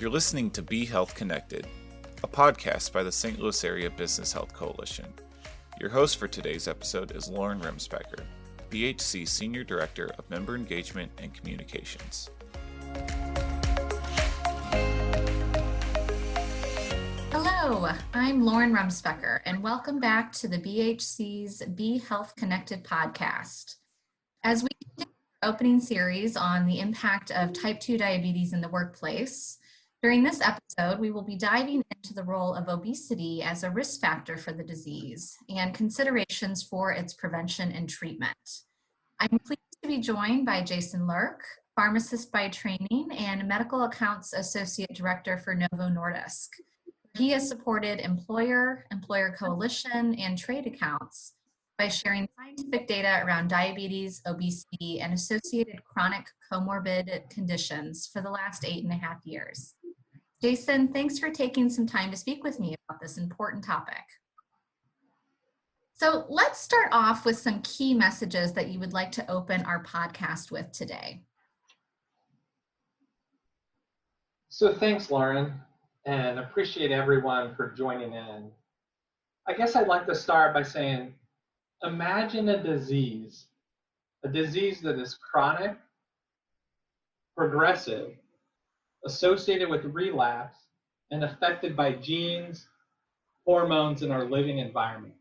You're listening to Be Health Connected, a podcast by the St. Louis Area Business Health Coalition. Your host for today's episode is Lauren Remspecker, BHC Senior Director of Member Engagement and Communications. Hello, I'm Lauren Remspecker, and welcome back to the BHC's Be Health Connected podcast. As we continue our opening series on the impact of type 2 diabetes in the workplace, during this episode, we will be diving into the role of obesity as a risk factor for the disease and considerations for its prevention and treatment. I'm pleased to be joined by Jason Lurk, pharmacist by training and Medical Accounts Associate Director for Novo Nordisk. He has supported employer coalition, and trade accounts by sharing scientific data around diabetes, obesity, and associated chronic comorbid conditions for the last 8.5 years. Jason, thanks for taking some time to speak with me about this important topic. So let's start off with some key messages that you would like to open our podcast with today. So thanks, Lauren, and appreciate everyone for joining in. I guess I'd like to start by saying, imagine a disease that is chronic, progressive, associated with relapse, and affected by genes, hormones, and our living environment.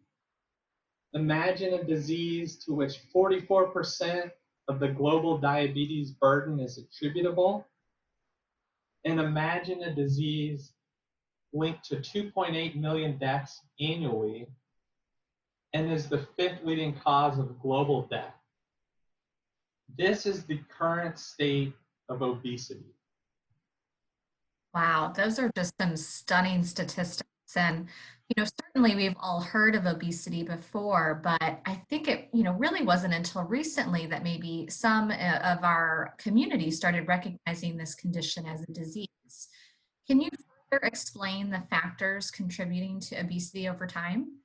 Imagine a disease to which 44% of the global diabetes burden is attributable, and imagine a disease linked to 2.8 million deaths annually and is the 5th leading cause of global death. This is the current state of obesity. Wow, those are just some stunning statistics. And, certainly we've all heard of obesity before, but I think it, really wasn't until recently that maybe some of our community started recognizing this condition as a disease. Can you further explain the factors contributing to obesity over time?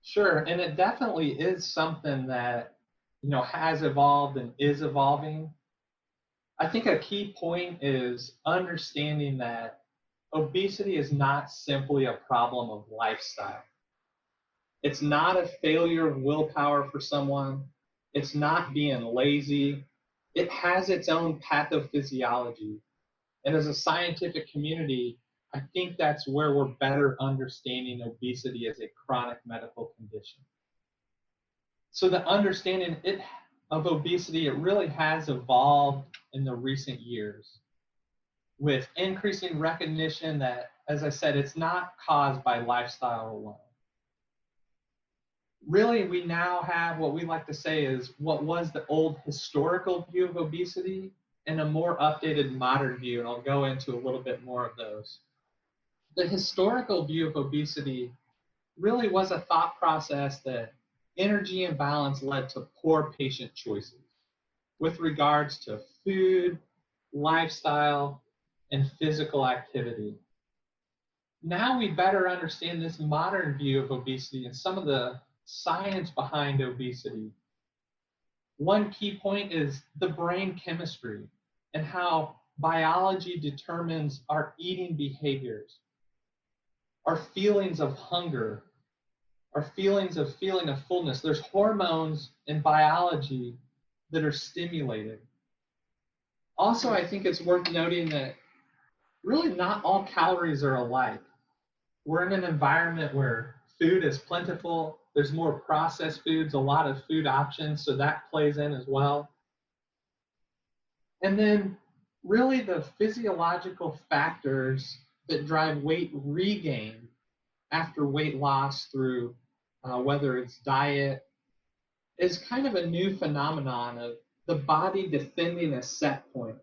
Sure, and it definitely is something that, has evolved and is evolving. I think a key point is understanding that obesity is not simply a problem of lifestyle. It's not a failure of willpower for someone. It's not being lazy. It has its own pathophysiology. And as a scientific community, I think that's where we're better understanding obesity as a chronic medical condition. So the understanding of obesity, it really has evolved in the recent years with increasing recognition that, as I said, it's not caused by lifestyle alone. Really, we now have what we like to say is what was the old historical view of obesity and a more updated modern view, and I'll go into a little bit more of those. The historical view of obesity really was a thought process that energy imbalance led to poor patient choices with regards to food, lifestyle, and physical activity. Now we better understand this modern view of obesity and some of the science behind obesity. One key point is the brain chemistry and how biology determines our eating behaviors, our feelings of hunger, our feelings of feeling of fullness. There's hormones in biology that are stimulated. Also, I think it's worth noting that really not all calories are alike. We're in an environment where food is plentiful. There's more processed foods, a lot of food options, so that plays in as well. And then really the physiological factors that drive weight regain after weight loss through whether it's diet is kind of a new phenomenon of the body defending a set point.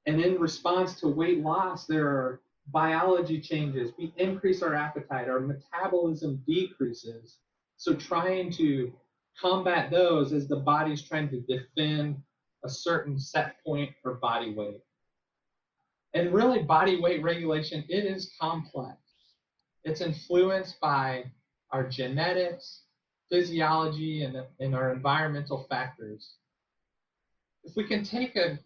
And in response to weight loss, there are biology changes. We increase our appetite, our metabolism decreases. So trying to combat those as the body's trying to defend a certain set point for body weight. And really body weight regulation, it is complex. It's influenced by our genetics, physiology, and our environmental factors. If we can take a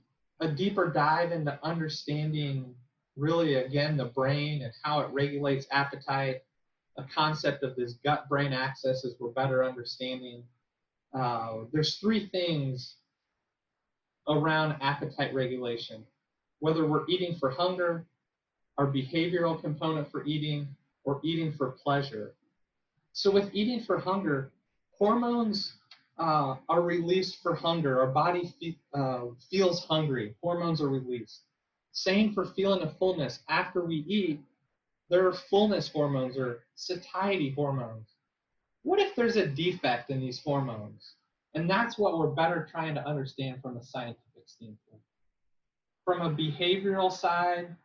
a deeper dive into understanding really, again, the brain and how it regulates appetite, a concept of this gut-brain axis as we're better understanding. There's three things around appetite regulation, whether we're eating for hunger, our behavioral component for eating, or eating for pleasure. So with eating for hunger, hormones are released for hunger. Our body feels hungry. Hormones are released. Same for feeling a fullness. After we eat, there are fullness hormones or satiety hormones. What if there's a defect in these hormones? And that's what we're better trying to understand from a scientific standpoint. From a behavioral side,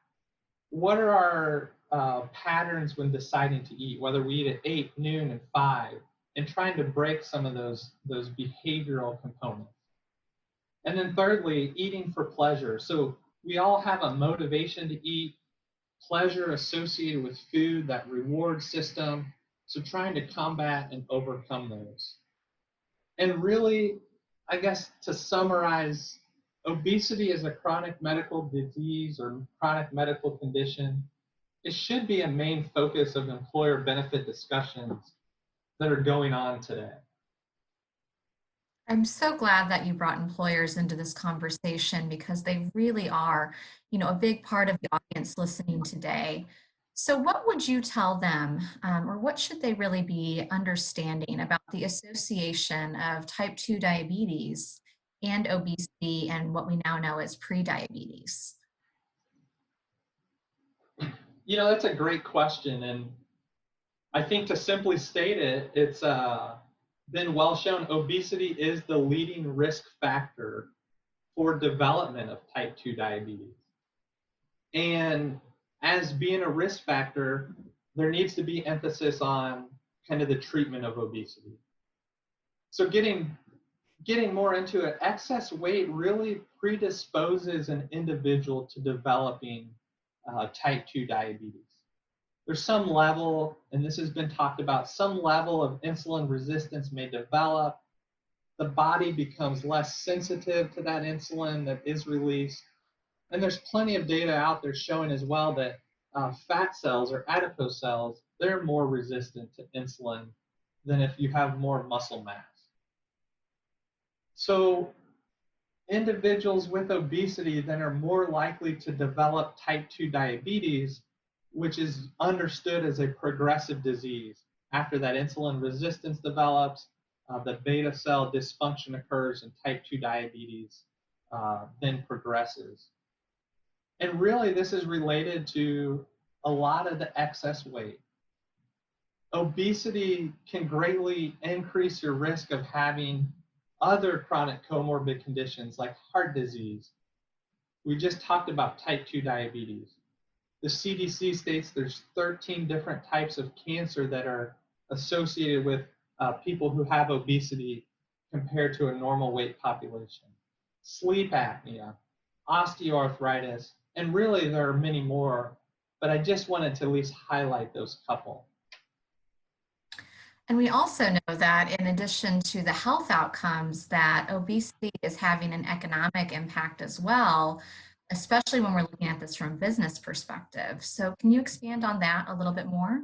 what are our patterns when deciding to eat, whether we eat at 8, noon, and 5, and trying to break some of those behavioral components. And then thirdly, eating for pleasure. So we all have a motivation to eat, pleasure associated with food, that reward system. So trying to combat and overcome those. And really, I guess to summarize, obesity is a chronic medical disease or chronic medical condition. It should be a main focus of employer benefit discussions that are going on today. I'm so glad that you brought employers into this conversation because they really are, a big part of the audience listening today. So what would you tell them, or what should they really be understanding about the association of type 2 diabetes and obesity and what we now know as prediabetes? That's a great question. And I think to simply state it, it's been well shown obesity is the leading risk factor for development of type 2 diabetes. And as being a risk factor, there needs to be emphasis on kind of the treatment of obesity. So getting more into it, excess weight really predisposes an individual to developing type 2 diabetes. There's some level, and this has been talked about, some level of insulin resistance may develop. The body becomes less sensitive to that insulin that is released. And there's plenty of data out there showing as well that fat cells or adipose cells, they're more resistant to insulin than if you have more muscle mass. So individuals with obesity then are more likely to develop type 2 diabetes, which is understood as a progressive disease. After that insulin resistance develops, the beta cell dysfunction occurs and type 2 diabetes then progresses. And really this is related to a lot of the excess weight. Obesity can greatly increase your risk of having other chronic comorbid conditions like heart disease. We just talked about type 2 diabetes. The CDC states there's 13 different types of cancer that are associated with people who have obesity compared to a normal weight population. Sleep apnea, osteoarthritis, and really there are many more, but I just wanted to at least highlight those couple. And we also know that in addition to the health outcomes, that obesity is having an economic impact as well, especially when we're looking at this from a business perspective. So can you expand on that a little bit more?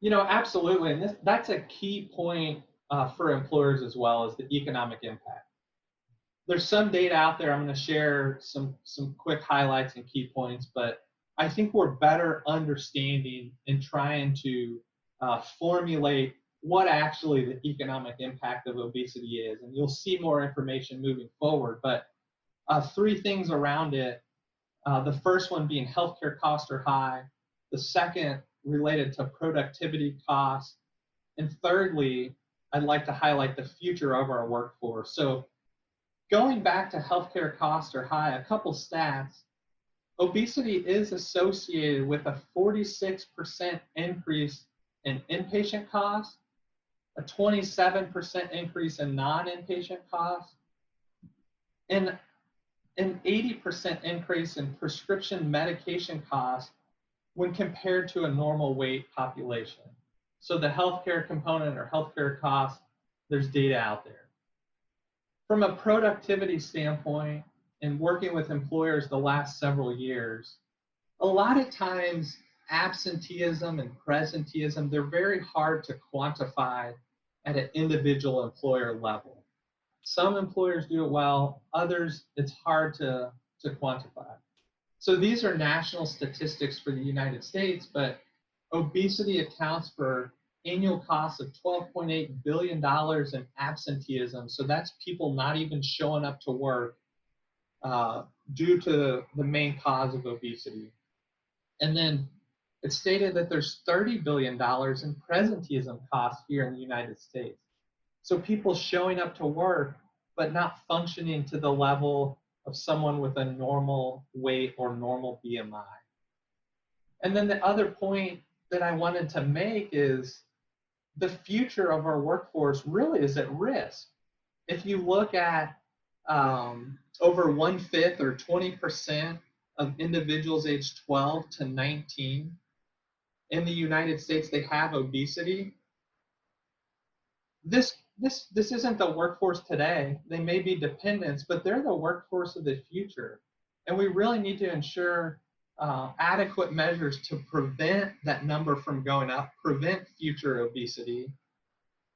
Absolutely. And that's a key point for employers as well, is the economic impact. There's some data out there. I'm going to share some quick highlights and key points, but I think we're better understanding and trying to formulate what actually the economic impact of obesity is. And you'll see more information moving forward, but three things around it. The first one being healthcare costs are high. The second related to productivity costs. And thirdly, I'd like to highlight the future of our workforce. So going back to healthcare costs are high, a couple stats. Obesity is associated with a 46% increase in inpatient costs, a 27% increase in non-inpatient costs, and an 80% increase in prescription medication costs when compared to a normal weight population. So the healthcare component or healthcare costs, there's data out there. From a productivity standpoint and working with employers the last several years, a lot of times absenteeism and presenteeism, they're very hard to quantify at an individual employer level. Some employers do it well, others it's hard to quantify. So these are national statistics for the United States, but obesity accounts for annual costs of $12.8 billion in absenteeism. So that's people not even showing up to work due to the main cause of obesity. And then it's stated that there's $30 billion in presenteeism costs here in the United States. So people showing up to work, but not functioning to the level of someone with a normal weight or normal BMI. And then the other point that I wanted to make is the future of our workforce really is at risk. If you look at over 1/5 or 20% of individuals aged 12 to 19 in the United States, they have obesity. This isn't the workforce today. They may be dependents, but they're the workforce of the future. And we really need to ensure adequate measures to prevent that number from going up, prevent future obesity,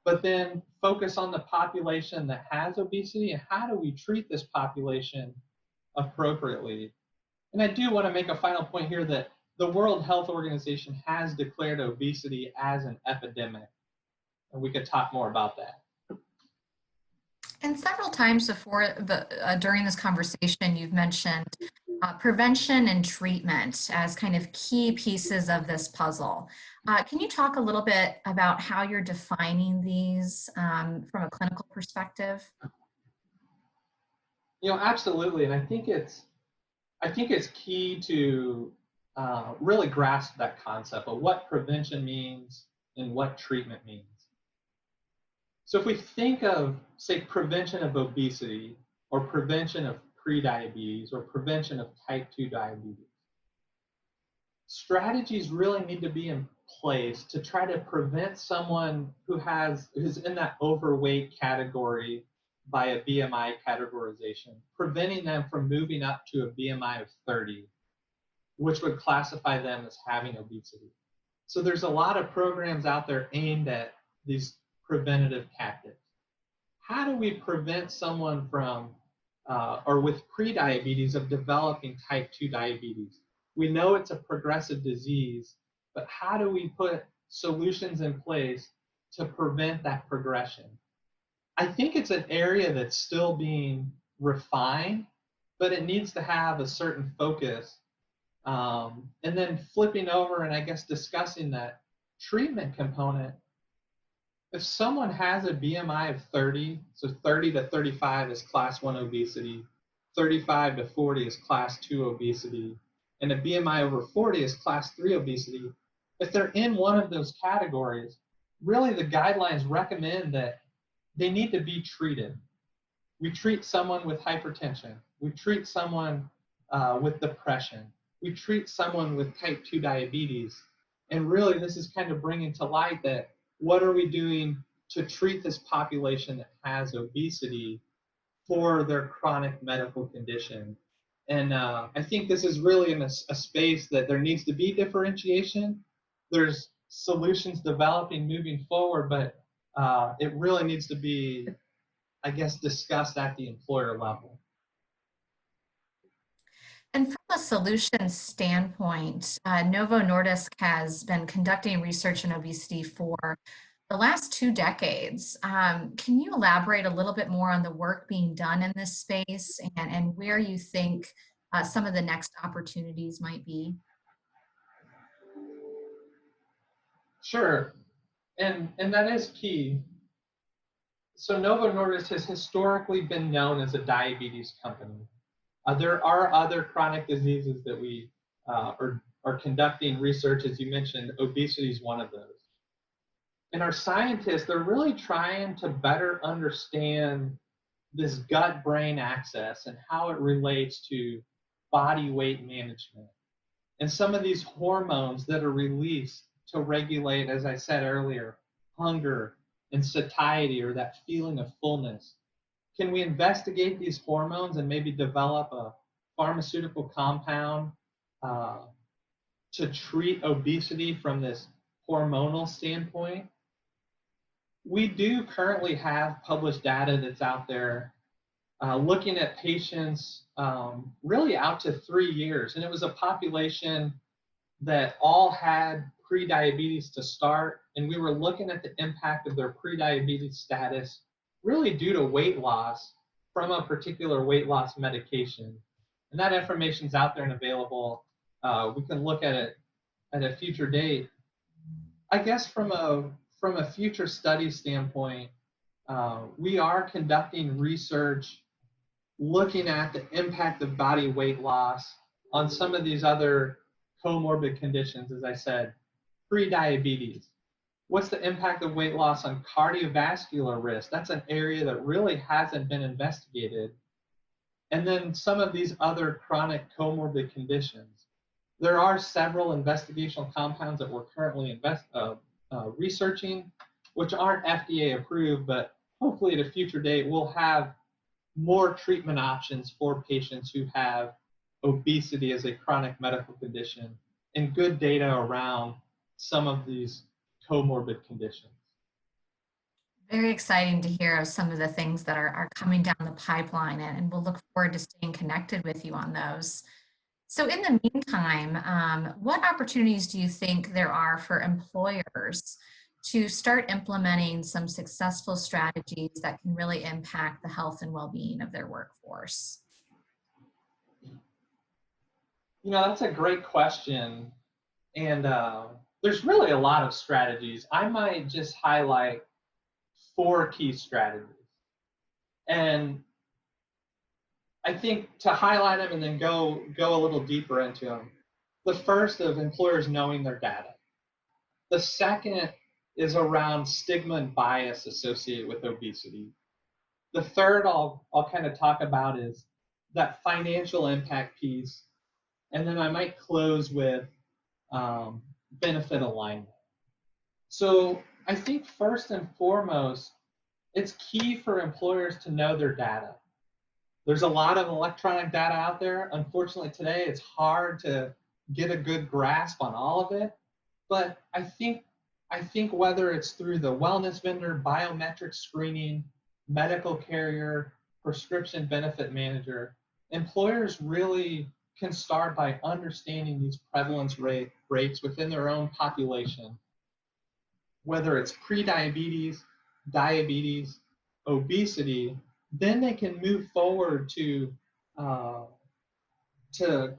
but then focus on the population that has obesity and how do we treat this population appropriately. And I do want to make a final point here that the World Health Organization has declared obesity as an epidemic, and we could talk more about that. And several times before during this conversation, you've mentioned prevention and treatment as kind of key pieces of this puzzle. Can you talk a little bit about how you're defining these from a clinical perspective? Absolutely, and I think it's key to really grasp that concept of what prevention means and what treatment means. So if we think of, say, prevention of obesity or prevention of prediabetes or prevention of type 2 diabetes, strategies really need to be in place to try to prevent someone who's in that overweight category by a BMI categorization, preventing them from moving up to a BMI of 30, which would classify them as having obesity. So there's a lot of programs out there aimed at these preventative tactics. How do we prevent someone from, or with prediabetes, of developing type 2 diabetes? We know it's a progressive disease, but how do we put solutions in place to prevent that progression? I think it's an area that's still being refined, but it needs to have a certain focus. And then flipping over and I guess discussing that treatment component, if someone has a BMI of 30, so 30 to 35 is class 1 obesity, 35 to 40 is class 2 obesity, and a BMI over 40 is class 3 obesity, if they're in one of those categories, really the guidelines recommend that they need to be treated. We treat someone with hypertension. We treat someone with depression. We treat someone with type 2 diabetes. And really this is kind of bringing to light that what are we doing to treat this population that has obesity for their chronic medical condition? And I think this is really in a space that there needs to be differentiation. There's solutions developing moving forward, but it really needs to be, I guess, discussed at the employer level. And from a solutions standpoint, Novo Nordisk has been conducting research in obesity for the last 2 decades. Can you elaborate a little bit more on the work being done in this space and where you think some of the next opportunities might be? Sure, and that is key. So Novo Nordisk has historically been known as a diabetes company. There are other chronic diseases that we are conducting research. As you mentioned, obesity is one of those. And our scientists, they're really trying to better understand this gut-brain axis and how it relates to body weight management. And some of these hormones that are released to regulate, as I said earlier, hunger and satiety, or that feeling of fullness. can we investigate these hormones and maybe develop a pharmaceutical compound to treat obesity from this hormonal standpoint? We do currently have published data that's out there looking at patients really out to 3 years. And it was a population that all had prediabetes to start. And we were looking at the impact of their prediabetes status really due to weight loss from a particular weight loss medication. And that information is out there and available. We can look at it at a future date. I guess from a future study standpoint, we are conducting research looking at the impact of body weight loss on some of these other comorbid conditions, as I said, prediabetes. What's the impact of weight loss on cardiovascular risk? That's an area that really hasn't been investigated. And then some of these other chronic comorbid conditions. There are several investigational compounds that we're currently researching, which aren't FDA approved, but hopefully at a future date, we'll have more treatment options for patients who have obesity as a chronic medical condition and good data around some of these comorbid conditions. Very exciting to hear of some of the things that are coming down the pipeline, and we'll look forward to staying connected with you on those. So in the meantime, what opportunities do you think there are for employers to start implementing some successful strategies that can really impact the health and well-being of their workforce? That's a great question. And there's really a lot of strategies. I might just highlight 4 key strategies. And I think to highlight them and then go a little deeper into them. The first of employers knowing their data. The second is around stigma and bias associated with obesity. The third I'll kind of talk about is that financial impact piece. And then I might close with benefit alignment. So I think first and foremost, it's key for employers to know their data. There's a lot of electronic data out there. Unfortunately, today it's hard to get a good grasp on all of it. But I think whether it's through the wellness vendor, biometric screening, medical carrier, prescription benefit manager, employers really can start by understanding these prevalence rates within their own population, whether it's prediabetes, diabetes, obesity. Then they can move forward to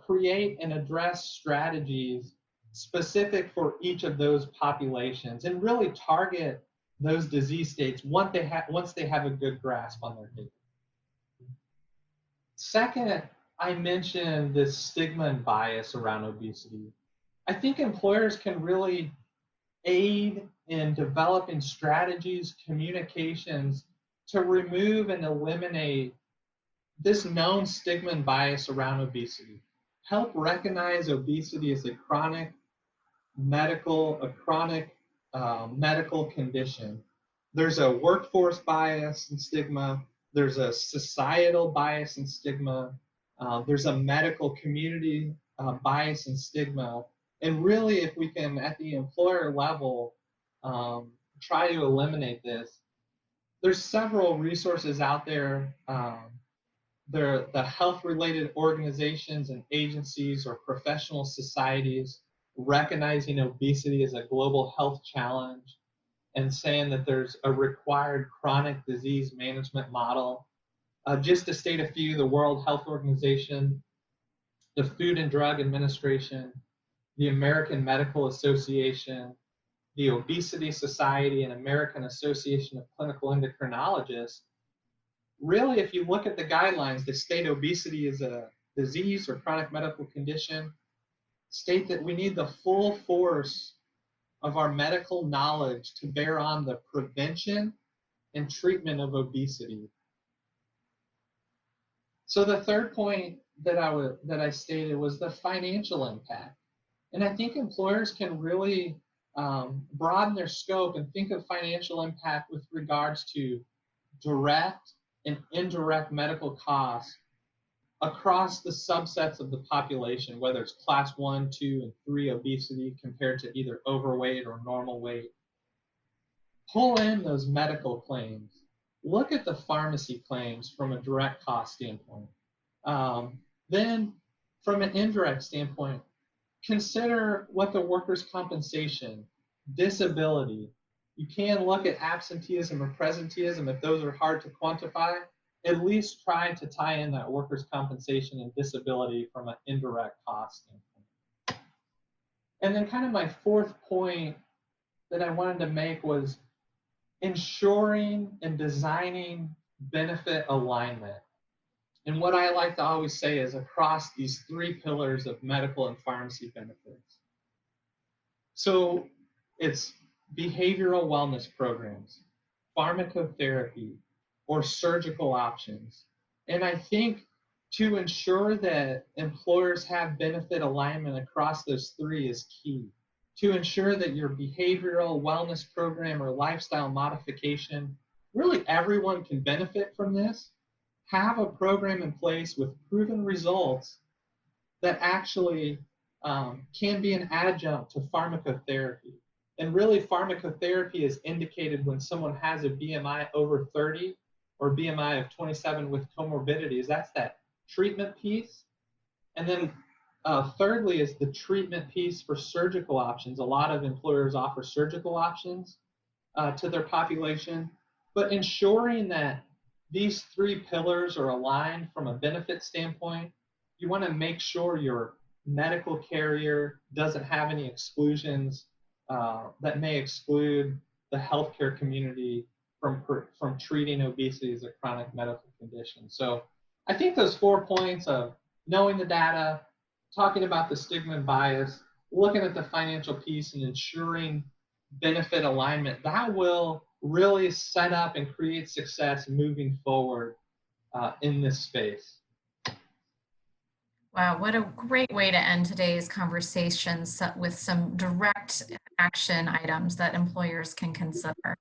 create and address strategies specific for each of those populations and really target those disease states once they have a good grasp on their data. Second, I mentioned this stigma and bias around obesity. I think employers can really aid in developing strategies, communications to remove and eliminate this known stigma and bias around obesity. Help recognize obesity as a chronic medical condition. There's a workforce bias and stigma. There's a societal bias and stigma. There's a medical community bias and stigma. And really, if we can, at the employer level, try to eliminate this, there's several resources out there. There are the health-related organizations and agencies or professional societies recognizing obesity as a global health challenge and saying that there's a required chronic disease management model. Just to state a few, the World Health Organization, the Food and Drug Administration, the American Medical Association, the Obesity Society, and American Association of Clinical Endocrinologists. Really, if you look at the guidelines, they state obesity is a disease or chronic medical condition, state that we need the full force of our medical knowledge to bear on the prevention and treatment of obesity. So the third point that I stated was the financial impact. And I think employers can really broaden their scope and think of financial impact with regards to direct and indirect medical costs across the subsets of the population, whether it's class 1, 2, and 3 obesity compared to either overweight or normal weight. Pull in those medical claims. Look at the pharmacy claims from a direct cost standpoint. Then, from an indirect standpoint, consider what the workers' compensation, disability. You can look at absenteeism or presenteeism if those are hard to quantify. At least try to tie in that workers' compensation and disability from an indirect cost standpoint. And then kind of my fourth point that I wanted to make was ensuring and designing benefit alignment. And what I like to always say is across these three pillars of medical and pharmacy benefits. So it's behavioral wellness programs, pharmacotherapy, or surgical options. And I think to ensure that employers have benefit alignment across those three is key. To ensure that your behavioral wellness program or lifestyle modification, really everyone can benefit from this. Have a program in place with proven results that actually can be an adjunct to pharmacotherapy. And really pharmacotherapy is indicated when someone has a BMI over 30 or BMI of 27 with comorbidities. That's that treatment piece. And then thirdly is the treatment piece for surgical options. A lot of employers offer surgical options to their population, but ensuring that these three pillars are aligned from a benefit standpoint. You want to make sure your medical carrier doesn't have any exclusions that may exclude the healthcare community from treating obesity as a chronic medical condition. So I think those 4 points of knowing the data, talking about the stigma and bias, looking at the financial piece, and ensuring benefit alignment, that will really set up and create success moving forward in this space. Wow, what a great way to end today's conversation with some direct action items that employers can consider.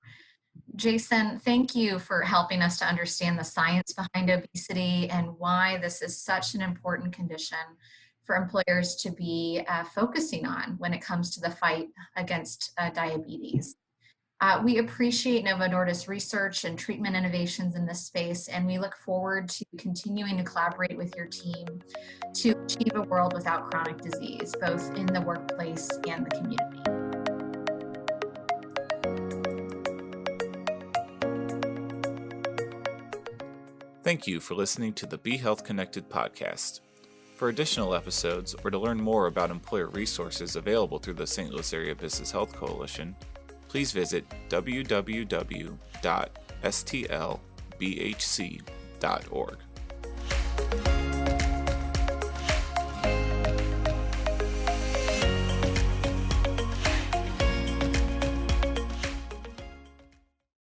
Jason, thank you for helping us to understand the science behind obesity and why this is such an important condition for employers to be focusing on when it comes to the fight against diabetes. We appreciate Novo Nordisk research and treatment innovations in this space, and we look forward to continuing to collaborate with your team to achieve a world without chronic disease, both in the workplace and the community. Thank you for listening to the Be Health Connected podcast. For additional episodes or to learn more about employer resources available through the St. Louis Area Business Health Coalition, please visit www.stlbhc.org.